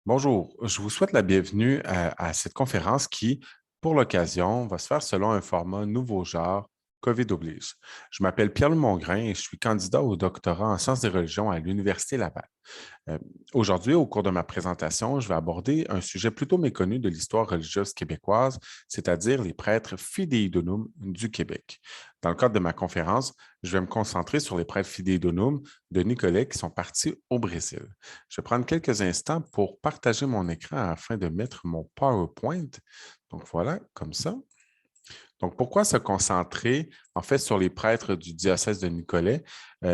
Bonjour, je vous souhaite la bienvenue à cette conférence qui, pour l'occasion, va se faire selon un format nouveau genre, COVID oblige. Je m'appelle Pierre Mongrain et je suis candidat au doctorat en sciences des religions à l'Université Laval. Euh, Aujourd'hui, au cours de ma présentation, je vais aborder un sujet plutôt méconnu de l'histoire religieuse québécoise, c'est-à-dire les prêtres fidéidonums du Québec. Dans le cadre de ma conférence, je vais me concentrer sur les prêtres fidéidonums de Nicolet qui sont partis au Brésil. Je vais prendre quelques instants pour partager mon écran afin de mettre mon PowerPoint. Donc voilà, comme ça. Donc, pourquoi se concentrer en fait sur les prêtres du diocèse de Nicolet?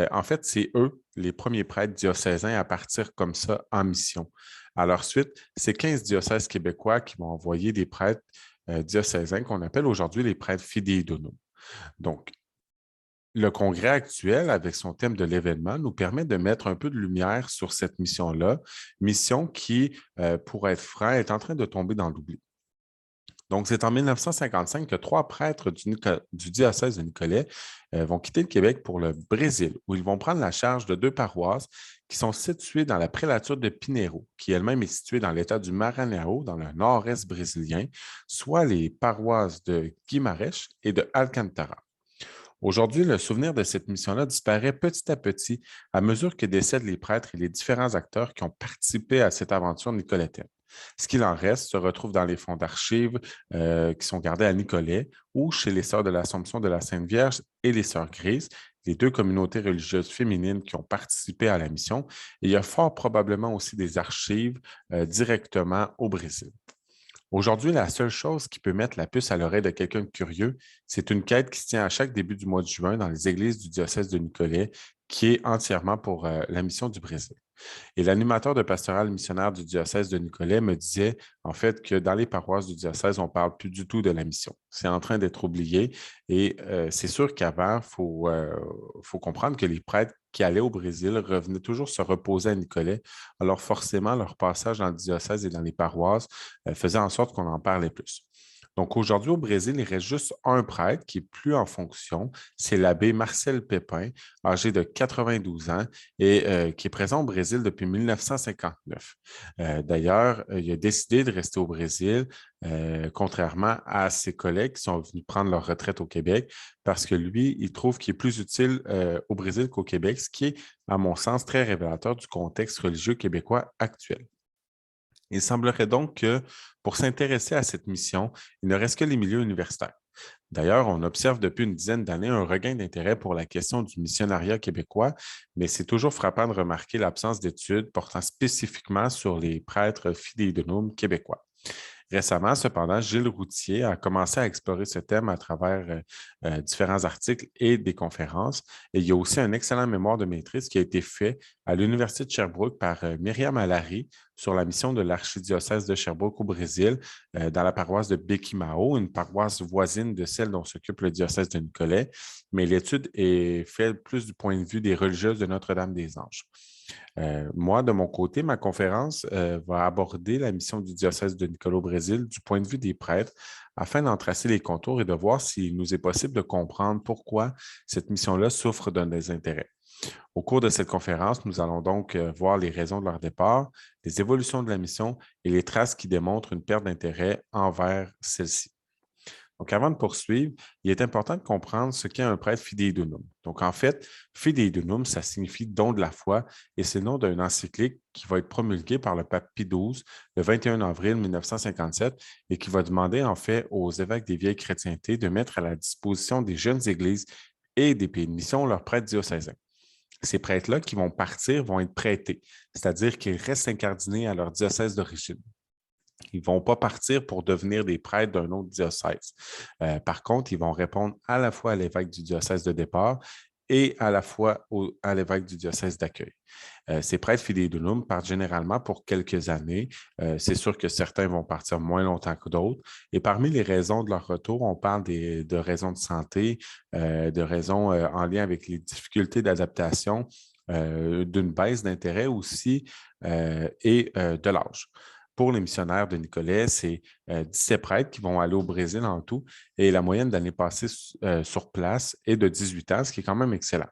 En fait, c'est eux, les premiers prêtres diocésains à partir comme ça en mission. À leur suite, c'est 15 diocèses québécois qui vont envoyer des prêtres diocésains qu'on appelle aujourd'hui les prêtres fidéidonums. Donc, le congrès actuel, avec son thème de l'événement, nous permet de mettre un peu de lumière sur cette mission-là, mission qui, pour être franc, est en train de tomber dans l'oubli. Donc, c'est en 1955 que trois prêtres du diocèse de Nicolet vont quitter le Québec pour le Brésil, où ils vont prendre la charge de deux paroisses qui sont situées dans la prélature de Pinheiro, qui elle-même est située dans l'État du Maranhão, dans le nord-est brésilien, soit les paroisses de Guimarães et de Alcântara. Aujourd'hui, le souvenir de cette mission-là disparaît petit à petit à mesure que décèdent les prêtres et les différents acteurs qui ont participé à cette aventure nicolétaine. Ce qu'il en reste se retrouve dans les fonds d'archives qui sont gardés à Nicolet ou chez les Sœurs de l'Assomption de la Sainte Vierge et les Sœurs Grises, les deux communautés religieuses féminines qui ont participé à la mission. Et il y a fort probablement aussi des archives directement au Brésil. Aujourd'hui, la seule chose qui peut mettre la puce à l'oreille de quelqu'un de curieux, c'est une quête qui se tient à chaque début du mois de juin dans les églises du diocèse de Nicolet, qui est entièrement pour la mission du Brésil. Et l'animateur de pastoral missionnaire du diocèse de Nicolet me disait en fait que dans les paroisses du diocèse, on ne parle plus du tout de la mission. C'est en train d'être oublié et c'est sûr qu'avant, faut comprendre que les prêtres qui allaient au Brésil revenaient toujours se reposer à Nicolet. Alors forcément, leur passage dans le diocèse et dans les paroisses faisait en sorte qu'on en parlait plus. Donc aujourd'hui, au Brésil, il reste juste un prêtre qui est plus en fonction. C'est l'abbé Marcel Pépin, âgé de 92 ans et qui est présent au Brésil depuis 1959. D'ailleurs, il a décidé de rester au Brésil, contrairement à ses collègues qui sont venus prendre leur retraite au Québec, parce que lui, il trouve qu'il est plus utile au Brésil qu'au Québec, ce qui est, à mon sens, très révélateur du contexte religieux québécois actuel. Il semblerait donc que pour s'intéresser à cette mission, il ne reste que les milieux universitaires. D'ailleurs, on observe depuis une dizaine d'années un regain d'intérêt pour la question du missionnariat québécois, mais c'est toujours frappant de remarquer l'absence d'études portant spécifiquement sur les prêtres fidéidomes québécois. Récemment, cependant, Gilles Routier a commencé à explorer ce thème à travers différents articles et des conférences. Et il y a aussi un excellent mémoire de maîtrise qui a été fait à l'Université de Sherbrooke par Myriam Allary sur la mission de l'archidiocèse de Sherbrooke au Brésil, dans la paroisse de Béquimao, une paroisse voisine de celle dont s'occupe le diocèse de Nicolet. Mais l'étude est faite plus du point de vue des religieuses de Notre-Dame-des-Anges. Moi, de mon côté, ma conférence va aborder la mission du diocèse de Nicolet au Brésil du point de vue des prêtres afin d'en tracer les contours et de voir s'il nous est possible de comprendre pourquoi cette mission-là souffre d'un désintérêt. Au cours de cette conférence, nous allons donc voir les raisons de leur départ, les évolutions de la mission et les traces qui démontrent une perte d'intérêt envers celle-ci. Donc, avant de poursuivre, il est important de comprendre ce qu'est un prêtre fidéidunum. Donc, en fait, fidéidunum, ça signifie don de la foi et c'est le nom d'une encyclique qui va être promulguée par le pape Pie XII le 21 avril 1957 et qui va demander en fait aux évêques des vieilles chrétientés de mettre à la disposition des jeunes églises et des pays de mission leurs prêtres diocésains. Ces prêtres-là qui vont partir vont être prêtés, c'est-à-dire qu'ils restent incardinés à leur diocèse d'origine. Ils ne vont pas partir pour devenir des prêtres d'un autre diocèse. Par contre, ils vont répondre à la fois à l'évêque du diocèse de départ et à la fois à l'évêque du diocèse d'accueil. Ces prêtres fidéidunum partent généralement pour quelques années. C'est sûr que certains vont partir moins longtemps que d'autres. Et parmi les raisons de leur retour, on parle de raisons de santé, de raisons en lien avec les difficultés d'adaptation, d'une baisse d'intérêt aussi et de l'âge. Pour les missionnaires de Nicolet, c'est 17 prêtres qui vont aller au Brésil en tout et la moyenne d'années passées sur place est de 18 ans, ce qui est quand même excellent.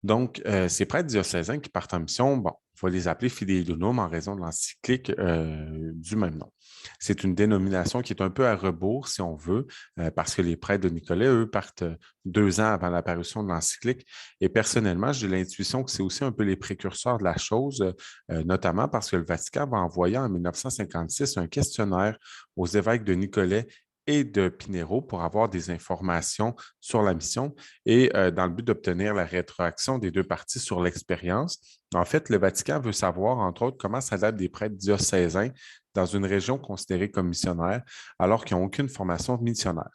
Donc, ces prêtres diocésains qui partent en mission, bon, on va les appeler fidei donum en raison de l'encyclique du même nom. C'est une dénomination qui est un peu à rebours, si on veut, parce que les prêtres de Nicolet, eux, partent 2 ans avant l'apparition de l'encyclique. Et personnellement, j'ai l'intuition que c'est aussi un peu les précurseurs de la chose, notamment parce que le Vatican va envoyer en 1956 un questionnaire aux évêques de Nicolet et de Pinerolo pour avoir des informations sur la mission et dans le but d'obtenir la rétroaction des deux parties sur l'expérience. En fait, le Vatican veut savoir, entre autres, comment s'adaptent des prêtres diocésains dans une région considérée comme missionnaire alors qu'ils n'ont aucune formation de missionnaire.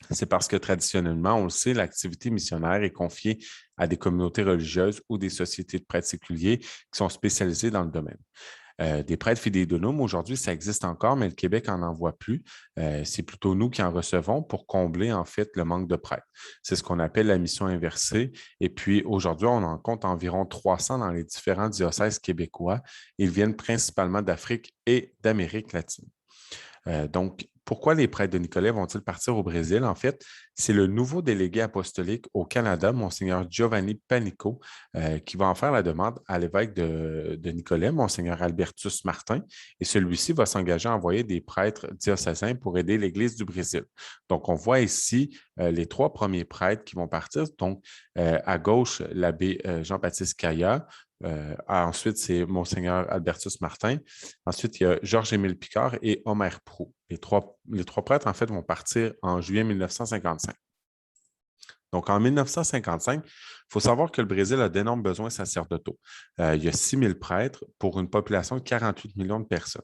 C'est parce que traditionnellement, on le sait, l'activité missionnaire est confiée à des communautés religieuses ou des sociétés de prêtres séculiers qui sont spécialisées dans le domaine. Des prêtres fidéidonomes, aujourd'hui, ça existe encore, mais le Québec n'en envoie plus. C'est plutôt nous qui en recevons pour combler, en fait, le manque de prêtres. C'est ce qu'on appelle la mission inversée. Et puis, aujourd'hui, on en compte environ 300 dans les différents diocèses québécois. Ils viennent principalement d'Afrique et d'Amérique latine. Donc, pourquoi les prêtres de Nicolet vont-ils partir au Brésil? En fait, c'est le nouveau délégué apostolique au Canada, Monseigneur Giovanni Panico, qui va en faire la demande à l'évêque de Nicolet, Monseigneur Albertus Martin, et celui-ci va s'engager à envoyer des prêtres diocésains pour aider l'Église du Brésil. Donc, on voit ici les 3 premiers prêtres qui vont partir. Donc, à gauche, l'abbé Jean-Baptiste Caillat. Ensuite, c'est Monseigneur Albertus Martin. Ensuite, il y a Georges-Émile Picard et Omer Proulx. Les trois prêtres, en fait, vont partir en juillet 1955. Donc, en 1955, il faut savoir que le Brésil a d'énormes besoins sacerdotaux. Il y a 6 000 prêtres pour une population de 48 millions de personnes.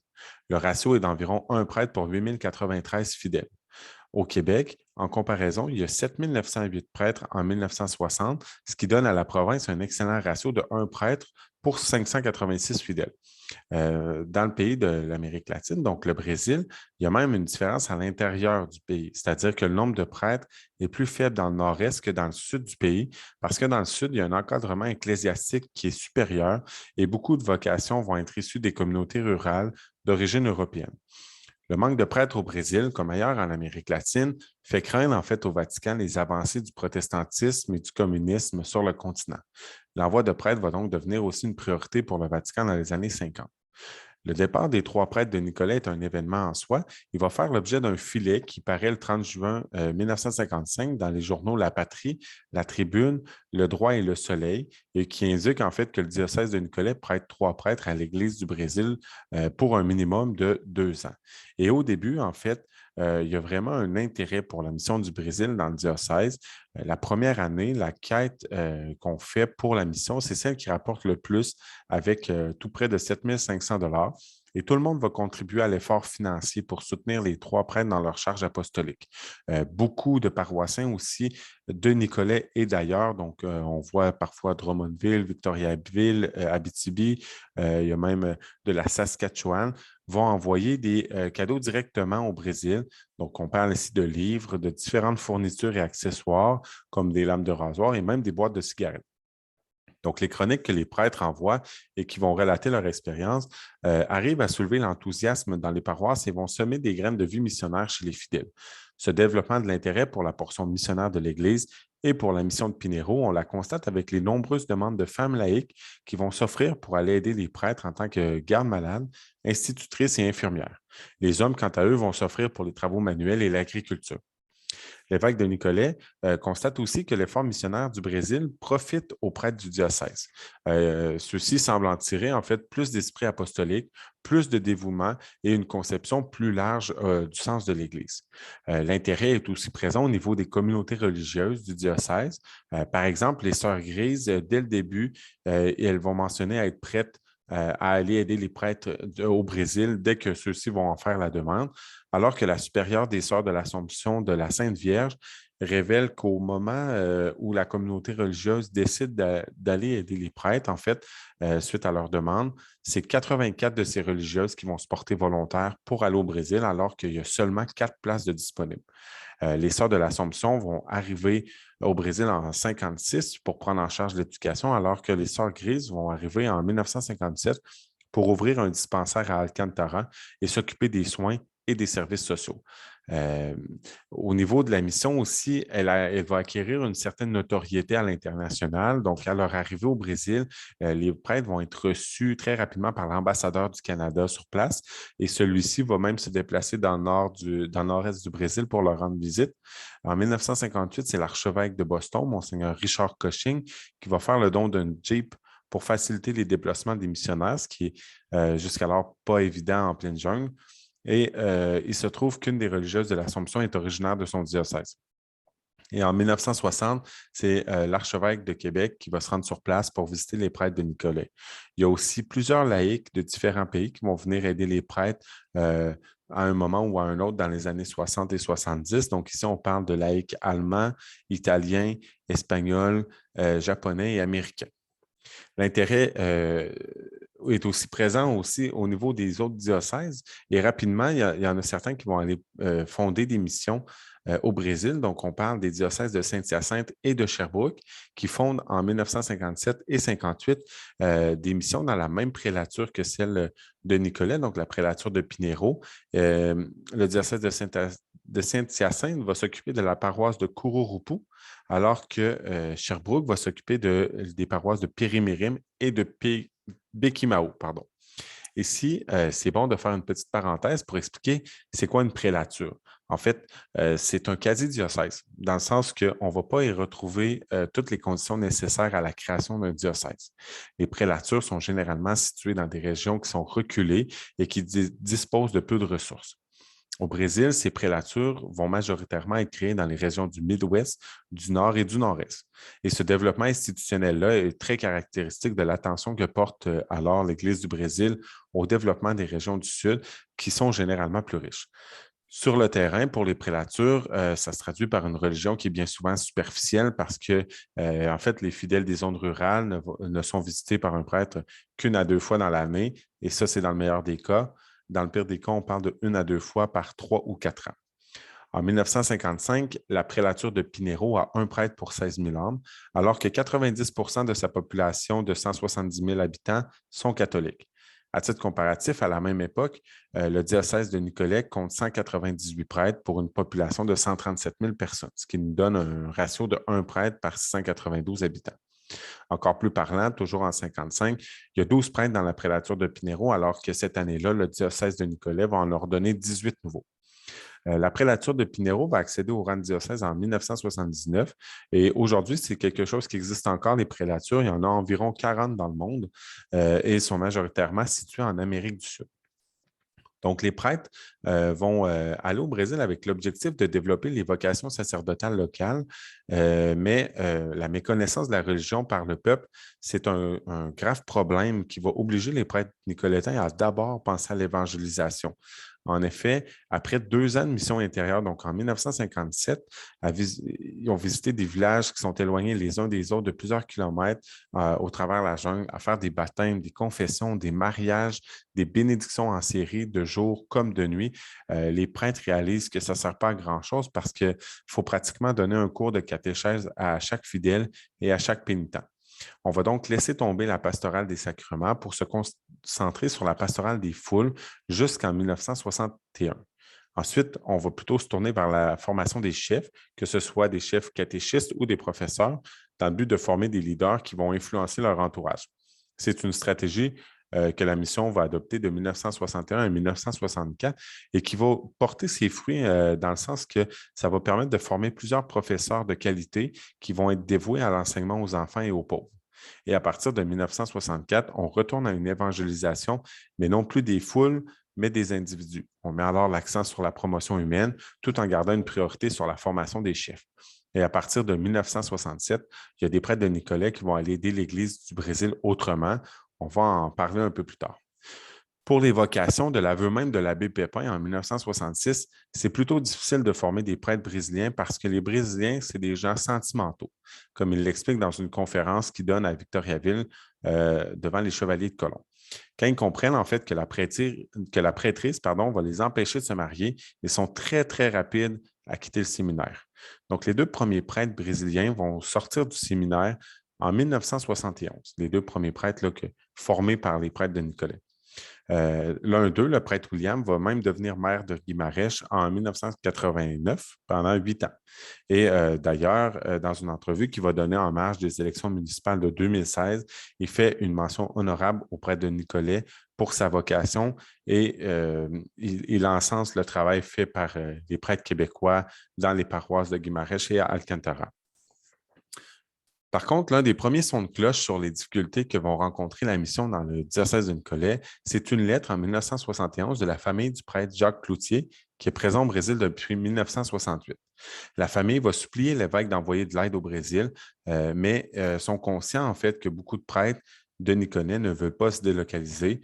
Le ratio est d'environ 1 prêtre pour 8 093 fidèles. Au Québec, en comparaison, il y a 7 908 prêtres en 1960, ce qui donne à la province un excellent ratio de 1 prêtre pour 586 fidèles. Dans le pays de l'Amérique latine, donc le Brésil, il y a même une différence à l'intérieur du pays, c'est-à-dire que le nombre de prêtres est plus faible dans le nord-est que dans le sud du pays, parce que dans le sud, il y a un encadrement ecclésiastique qui est supérieur et beaucoup de vocations vont être issues des communautés rurales d'origine européenne. Le manque de prêtres au Brésil, comme ailleurs en Amérique latine, fait craindre en fait au Vatican les avancées du protestantisme et du communisme sur le continent. L'envoi de prêtres va donc devenir aussi une priorité pour le Vatican dans les années 50. Le départ des 3 prêtres de Nicolet est un événement en soi. Il va faire l'objet d'un filet qui paraît le 30 juin 1955 dans les journaux La Patrie, La Tribune, Le Droit et Le Soleil, et qui indique en fait que le diocèse de Nicolet prête 3 prêtres à l'Église du Brésil pour un minimum de 2 ans. Et au début, en fait, il y a vraiment un intérêt pour la mission du Brésil dans le diocèse. La première année, la quête qu'on fait pour la mission, c'est celle qui rapporte le plus avec tout près de 7 500 et tout le monde va contribuer à l'effort financier pour soutenir les 3 prêtres dans leur charge apostolique. Beaucoup de paroissiens aussi de Nicolet et d'ailleurs, donc on voit parfois Drummondville, Victoriaville, Abitibi, il y a même de la Saskatchewan, vont envoyer des cadeaux directement au Brésil. Donc, on parle ici de livres, de différentes fournitures et accessoires, comme des lames de rasoir et même des boîtes de cigarettes. Donc, les chroniques que les prêtres envoient et qui vont relater leur expérience arrivent à soulever l'enthousiasme dans les paroisses et vont semer des graines de vie missionnaire chez les fidèles. Ce développement de l'intérêt pour la portion missionnaire de l'Église et pour la mission de Pinerolo, on la constate avec les nombreuses demandes de femmes laïques qui vont s'offrir pour aller aider les prêtres en tant que gardes-malades, institutrices et infirmières. Les hommes, quant à eux, vont s'offrir pour les travaux manuels et l'agriculture. L'évêque de Nicolet constate aussi que l'effort missionnaire du Brésil profite aux prêtres du diocèse. Ceux-ci semblent en tirer en fait plus d'esprit apostolique, plus de dévouement et une conception plus large du sens de l'Église. L'intérêt est aussi présent au niveau des communautés religieuses du diocèse. Par exemple, les Sœurs Grises, dès le début, elles vont mentionner être prêtes à aller aider les prêtres au Brésil dès que ceux-ci vont en faire la demande, alors que la supérieure des Sœurs de l'Assomption de la Sainte Vierge révèle qu'au moment où la communauté religieuse décide d'aller aider les prêtres, en fait, suite à leur demande, c'est 84 de ces religieuses qui vont se porter volontaires pour aller au Brésil, alors qu'il y a seulement 4 places de disponibles. Les Sœurs de l'Assomption vont arriver au Brésil en 1956 pour prendre en charge l'éducation, alors que les Sœurs Grises vont arriver en 1957 pour ouvrir un dispensaire à Alcantara et s'occuper des soins et des services sociaux. Euh, Au niveau de la mission aussi, elle va acquérir une certaine notoriété à l'international. Donc, à leur arrivée au Brésil, les prêtres vont être reçus très rapidement par l'ambassadeur du Canada sur place et celui-ci va même se déplacer dans le nord-est du Brésil pour leur rendre visite. En 1958, c'est l'archevêque de Boston, Monseigneur Richard Cushing, qui va faire le don d'un Jeep pour faciliter les déplacements des missionnaires, ce qui est jusqu'alors pas évident en pleine jungle. Et il se trouve qu'une des religieuses de l'Assomption est originaire de son diocèse. Et en 1960, c'est l'archevêque de Québec qui va se rendre sur place pour visiter les prêtres de Nicolet. Il y a aussi plusieurs laïcs de différents pays qui vont venir aider les prêtres à un moment ou à un autre dans les années 60 et 70. Donc ici, on parle de laïcs allemands, italiens, espagnols, japonais et américains. L'intérêt est aussi présent aussi au niveau des autres diocèses et rapidement, il y en a certains qui vont aller fonder des missions au Brésil. Donc, on parle des diocèses de Saint-Hyacinthe et de Sherbrooke qui fondent en 1957 et 58 des missions dans la même prélature que celle de Nicolet, donc la prélature de Pinéro. Le diocèse de Saint-Hyacinthe va s'occuper de la paroisse de Kururupu, alors que Sherbrooke va s'occuper des paroisses de Périmérim et de Bekimao, pardon. Ici, c'est bon de faire une petite parenthèse pour expliquer c'est quoi une prélature. En fait, c'est un quasi-diocèse, dans le sens qu'on ne va pas y retrouver toutes les conditions nécessaires à la création d'un diocèse. Les prélatures sont généralement situées dans des régions qui sont reculées et qui disposent de peu de ressources. Au Brésil, ces prélatures vont majoritairement être créées dans les régions du Midwest, du Nord et du Nord-Est. Et ce développement institutionnel-là est très caractéristique de l'attention que porte alors l'Église du Brésil au développement des régions du Sud, qui sont généralement plus riches. Sur le terrain, pour les prélatures, ça se traduit par une religion qui est bien souvent superficielle parce que, en fait, les fidèles des zones rurales ne sont visités par un prêtre qu'une à deux fois dans l'année, et ça, c'est dans le meilleur des cas. Dans le pire des cas, on parle de une à deux fois par 3 ou 4 ans. En 1955, la prélature de Pinéro a un prêtre pour 16 000 âmes, alors que 90 de sa population de 170 000 habitants sont catholiques. À titre comparatif, à la même époque, le diocèse de Nicolet compte 198 prêtres pour une population de 137 000 personnes, ce qui nous donne un ratio de 1 prêtre par 692 habitants. Encore plus parlant, toujours en 1955, il y a 12 prêtres dans la prélature de Pinéro, alors que cette année-là, le diocèse de Nicolet va en ordonner 18 nouveaux. La prélature de Pinéro va accéder au rang de diocèse en 1979 et aujourd'hui, c'est quelque chose qui existe encore, les prélatures. Il y en a environ 40 dans le monde et sont majoritairement situées en Amérique du Sud. Donc, les prêtres vont aller au Brésil avec l'objectif de développer les vocations sacerdotales locales, mais la méconnaissance de la religion par le peuple, c'est un grave problème qui va obliger les prêtres nicolétains à d'abord penser à l'évangélisation. En effet, après 2 ans de mission intérieure, donc en 1957, ils ont visité des villages qui sont éloignés les uns des autres de plusieurs kilomètres au travers de la jungle, à faire des baptêmes, des confessions, des mariages, des bénédictions en série de jour comme de nuit. Les prêtres réalisent que ça ne sert pas à grand-chose parce qu'il faut pratiquement donner un cours de catéchèse à chaque fidèle et à chaque pénitent. On va donc laisser tomber la pastorale des sacrements pour se concentrer sur la pastorale des foules jusqu'en 1961. Ensuite, on va plutôt se tourner vers la formation des chefs, que ce soit des chefs catéchistes ou des professeurs, dans le but de former des leaders qui vont influencer leur entourage. C'est une stratégie que la mission va adopter de 1961 à 1964 et qui va porter ses fruits dans le sens que ça va permettre de former plusieurs professeurs de qualité qui vont être dévoués à l'enseignement aux enfants et aux pauvres. Et à partir de 1964, on retourne à une évangélisation, mais non plus des foules, mais des individus. On met alors l'accent sur la promotion humaine tout en gardant une priorité sur la formation des chefs. Et à partir de 1967, il y a des prêtres de Nicolet qui vont aller aider l'Église du Brésil autrement. On va en parler un peu plus tard. Pour les vocations, de l'aveu même de l'abbé Pépin en 1966, c'est plutôt difficile de former des prêtres brésiliens parce que les Brésiliens, c'est des gens sentimentaux, comme il l'explique dans une conférence qu'il donne à Victoriaville devant les chevaliers de Colomb. Quand ils comprennent en fait que la prêtrise va les empêcher de se marier, ils sont très, très rapides à quitter le séminaire. Donc, les 2 premiers prêtres brésiliens vont sortir du séminaire en 1971, les 2 premiers prêtres là, formés par les prêtres de Nicolet. L'un d'eux, le prêtre William, va même devenir maire de Guimarães en 1989 pendant 8 ans. Et d'ailleurs, dans une entrevue qu'il va donner en marge des élections municipales de 2016, il fait une mention honorable au prêtre de Nicolet pour sa vocation et il encense le travail fait par les prêtres québécois dans les paroisses de Guimarães et à Alcantara. Par contre, l'un des premiers sons de cloche sur les difficultés que vont rencontrer la mission dans le diocèse de Nicolet, c'est une lettre en 1971 de la famille du prêtre Jacques Cloutier, qui est présent au Brésil depuis 1968. La famille va supplier l'évêque d'envoyer de l'aide au Brésil, mais sont conscients en fait que beaucoup de prêtres de Nicolet ne veulent pas se délocaliser,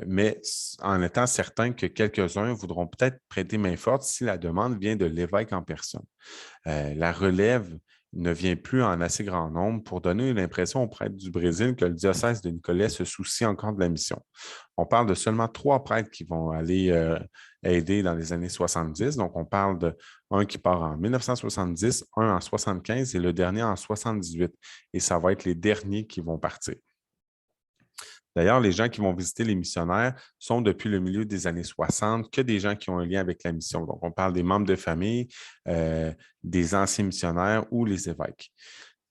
mais en étant certains que quelques-uns voudront peut-être prêter main forte si la demande vient de l'évêque en personne. La relève ne vient plus en assez grand nombre pour donner l'impression aux prêtres du Brésil que le diocèse de Nicolet se soucie encore de la mission. On parle de seulement 3 prêtres qui vont aller aider dans les années 70. Donc, on parle d'un qui part en 1970, un en 75 et le dernier en 78. Et ça va être les derniers qui vont partir. D'ailleurs, les gens qui vont visiter les missionnaires sont depuis le milieu des années 60 que des gens qui ont un lien avec la mission. Donc, on parle des membres de famille, des anciens missionnaires ou les évêques.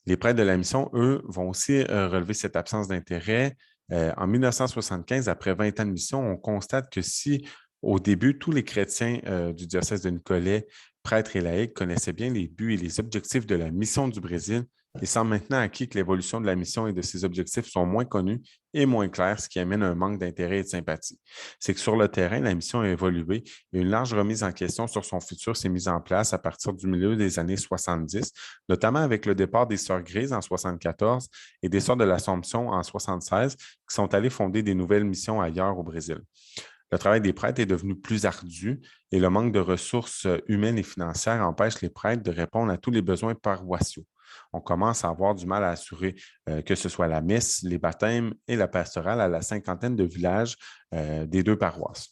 Les prêtres de la mission, eux, vont aussi relever cette absence d'intérêt. En 1975, après 20 ans de mission, on constate que si au début, tous les chrétiens du diocèse de Nicolet, prêtres et laïcs, connaissaient bien les buts et les objectifs de la mission du Brésil, il semble maintenant acquis que l'évolution de la mission et de ses objectifs sont moins connus et moins clairs, ce qui amène un manque d'intérêt et de sympathie. C'est que sur le terrain, la mission a évolué et une large remise en question sur son futur s'est mise en place à partir du milieu des années 70, notamment avec le départ des Sœurs Grises en 74 et des Sœurs de l'Assomption en 76, qui sont allées fonder des nouvelles missions ailleurs au Brésil. Le travail des prêtres est devenu plus ardu et le manque de ressources humaines et financières empêche les prêtres de répondre à tous les besoins paroissiaux. On commence à avoir du mal à assurer que ce soit la messe, les baptêmes et la pastorale à la cinquantaine de villages des 2 paroisses.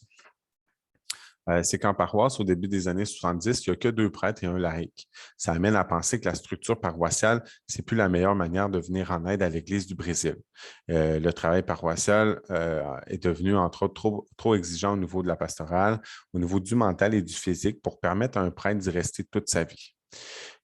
C'est qu'en paroisse, au début des années 70, il n'y a que 2 prêtres et un laïc. Ça amène à penser que la structure paroissiale, ce n'est plus la meilleure manière de venir en aide à l'Église du Brésil. Le travail paroissial est devenu, entre autres, trop exigeant au niveau de la pastorale, au niveau du mental et du physique pour permettre à un prêtre d'y rester toute sa vie.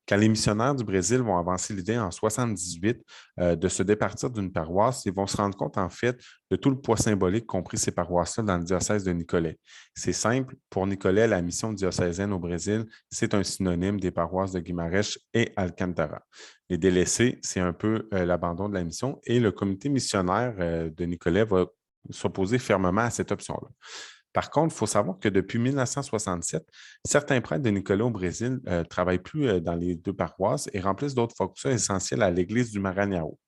Quand les missionnaires du Brésil vont avancer l'idée en 78 de se départir d'une paroisse, ils vont se rendre compte en fait de tout le poids symbolique qu'ont pris ces paroisses-là dans le diocèse de Nicolet. C'est simple, pour Nicolet, la mission diocésaine au Brésil, c'est un synonyme des paroisses de Guimarães et Alcantara. Les délaissés, c'est un peu l'abandon de la mission et le comité missionnaire de Nicolet va s'opposer fermement à cette option-là. Par contre, il faut savoir que depuis 1967, certains prêtres de Nicolas au Brésil ne travaillent plus dans les 2 paroisses et remplissent d'autres fonctions essentielles à l'Église du Maranhão.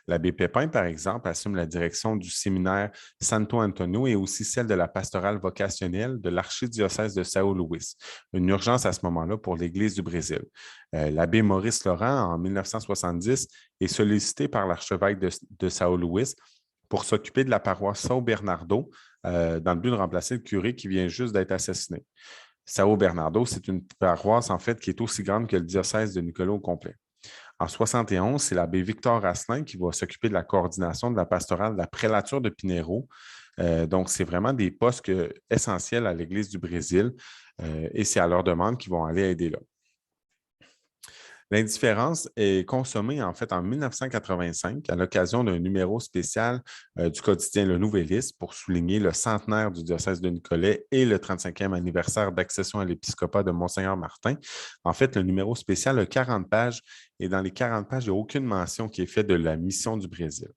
L'abbé Pépin, par exemple, assume la direction du séminaire Santo Antonio et aussi celle de la pastorale vocationnelle de l'archidiocèse de São Luís. Une urgence à ce moment-là pour l'Église du Brésil. L'abbé Maurice Laurent, en 1970, est sollicité par l'archevêque de São Luís pour s'occuper de la paroisse São Bernardo, dans le but de remplacer le curé qui vient juste d'être assassiné. São Bernardo, c'est une paroisse, en fait, qui est aussi grande que le diocèse de Nicolas au complet. En 71, c'est l'abbé Victor Asselin qui va s'occuper de la coordination de la pastorale de la prélature de Pinheiro. Donc, c'est vraiment des postes essentiels à l'Église du Brésil et c'est à leur demande qu'ils vont aller aider là. L'indifférence est consommée en fait en 1985 à l'occasion d'un numéro spécial du quotidien Le Nouvelliste pour souligner le centenaire du diocèse de Nicolet et le 35e anniversaire d'accession à l'épiscopat de Monseigneur Martin. En fait, le numéro spécial a 40 pages et dans les 40 pages, il n'y a aucune mention qui est faite de la mission du Brésil.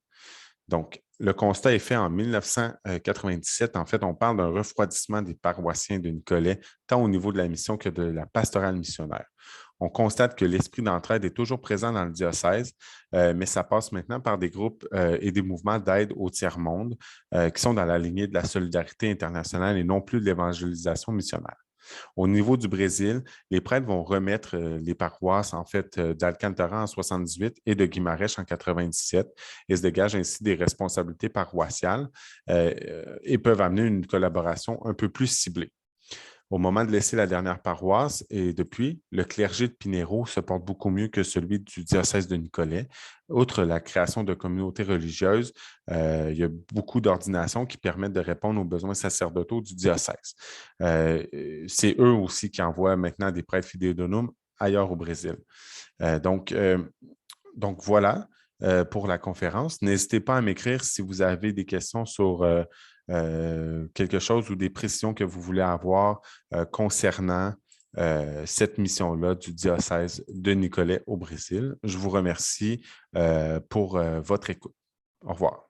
Donc, le constat est fait en 1997. En fait, on parle d'un refroidissement des paroissiens de Nicolet, tant au niveau de la mission que de la pastorale missionnaire. On constate que l'esprit d'entraide est toujours présent dans le diocèse, mais ça passe maintenant par des groupes et des mouvements d'aide au tiers-monde qui sont dans la lignée de la solidarité internationale et non plus de l'évangélisation missionnaire. Au niveau du Brésil, les prêtres vont remettre les paroisses en fait d'Alcantara en 78 et de Guimarães en 97 et se dégagent ainsi des responsabilités paroissiales et peuvent amener une collaboration un peu plus ciblée. au moment de laisser la dernière paroisse et depuis, le clergé de Pinerot se porte beaucoup mieux que celui du diocèse de Nicolet. Outre la création de communautés religieuses, il y a beaucoup d'ordinations qui permettent de répondre aux besoins sacerdotaux du diocèse. C'est eux aussi qui envoient maintenant des prêtres fidéodomes ailleurs au Brésil. Euh, donc, euh, donc voilà pour la conférence. N'hésitez pas à m'écrire si vous avez des questions sur quelque chose ou des précisions que vous voulez avoir concernant cette mission-là du diocèse de Nicolet au Brésil. Je vous remercie pour votre écoute. Au revoir.